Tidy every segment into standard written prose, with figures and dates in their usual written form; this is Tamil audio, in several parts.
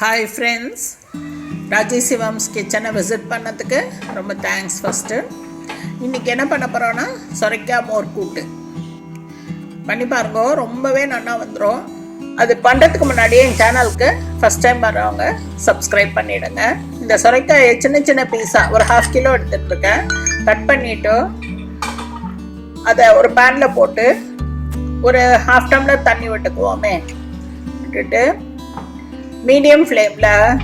Hi friends, Rajisivams kitchen visit பண்ணதுக்கு ரொம்ப thanks first. இன்னைக்கு என்ன பண்ண போறோம்னா Suraikkai Mor Koottu. பண்ணி பாருங்க, ரொம்பவே நல்லா வந்துரும். அது பண்றதுக்கு முன்னாடி என் சேனலுக்கு ஃபர்ஸ்ட் டைம் வரவங்க Subscribe பண்ணிடுங்க. இந்த சொரைக்காயை சின்ன சின்ன பீஸா ஒரு 1/2 கிலோ எடுத்துட்டு இருக்கேன். கட் பண்ணிட்டு அதை ஒரு பேன்ல போட்டு ஒரு 1/2 டம்ளர் தண்ணி விட்டுக்குவோமே. விட்டுட்டு மீடியம் ஃப்ளேமில்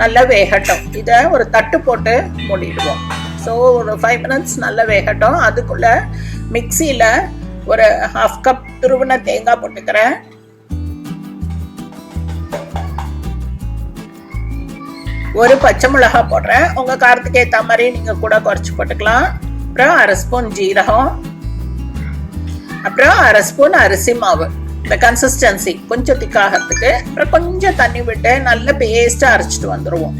நல்லா வேகட்டும். இதை ஒரு தட்டு போட்டு மூடிடுவோம். ஸோ ஒரு 5 மினிட்ஸ் நல்லா வேகட்டும். அதுக்குள்ளே மிக்சியில் ஒரு 1/2 கப் துருவின தேங்காய் போட்டுக்கிறேன். ஒரு பச்சை மிளகாய் போடுறேன். உங்கள் காரத்துக்கு ஏற்ற மாதிரி நீங்கள் கூட குறைச்சி போட்டுக்கலாம். அப்புறம் 1/2 ஸ்பூன் ஜீரகம், அப்புறம் 1/2 ஸ்பூன் அரிசி மாவு. இந்த கன்சிஸ்டன்சி கொஞ்சம் திக்காகிறதுக்கு அப்புறம் கொஞ்சம் தண்ணி விட்டு நல்ல பேஸ்ட்டாக அரைச்சிட்டு வந்துடுவோம்.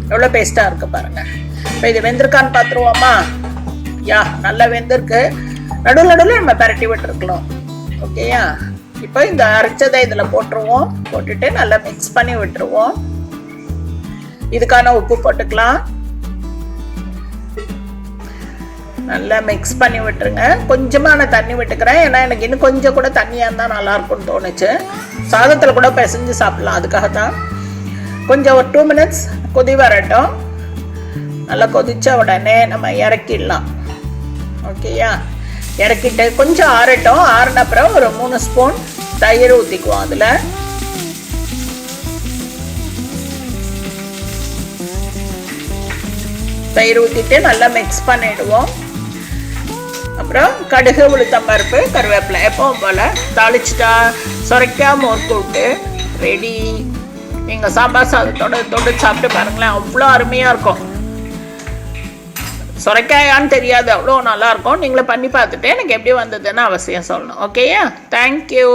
எவ்வளோ பேஸ்ட்டாக இருக்குது பாருங்கள். இப்போ இது வெந்திருக்கான்னு பார்த்துருவோமா? யா, நல்லா வெந்திருக்கு. நடுவில் நம்ம பரட்டி விட்டுருக்கலாம். ஓகேயா? இப்போ இந்த அரைச்சதை இதில் போட்டுருவோம். போட்டுட்டு நல்லா மிக்ஸ் பண்ணி விட்டுருவோம். இதுக்கான உப்பு போட்டுக்கலாம். நல்லா மிக்ஸ் பண்ணி விட்டுருங்க. கொஞ்சமான தண்ணி விட்டுக்கிறேன், ஏன்னா எனக்கு இன்னும் கொஞ்சம் கூட தண்ணியாக இருந்தால் நல்லாயிருக்கும்னு தோணுச்சு. சாதத்தில் கூட பிசைஞ்சு சாப்பிட்லாம். அதுக்காக தான் கொஞ்சம் ஒரு 2 மினிட்ஸ் கொதி வரட்டும். நல்லா கொதித்த உடனே நம்ம இறக்கிடலாம். ஓகேயா? இறக்கிட்டு கொஞ்சம் ஆறட்டும். ஆறின அப்புறம் ஒரு 3 ஸ்பூன் தயிர் ஊற்றிக்குவோம். அதில் தயிர் ஊற்றிட்டு நல்லா மிக்ஸ் பண்ணிடுவோம். அப்புறம் கடுகு, உளுத்தம் பருப்பு, கருவேப்பிலை எப்பவும் போல் தாளிச்சிட்டா Suraikkai Mor Koottu ரெடி. நீங்கள் சாம்பார் சாதத்தோட தொட்டு சாப்பிட்டு பாருங்களேன், அவ்வளோ அருமையாக இருக்கும். சொரைக்காயான்னு தெரியாது, அவ்வளோ நல்லாயிருக்கும். நீங்களே பண்ணி பார்த்துட்டு எனக்கு எப்படி வந்ததுன்னு அவசியம் சொல்லணும். ஓகேயா? தேங்க்யூ.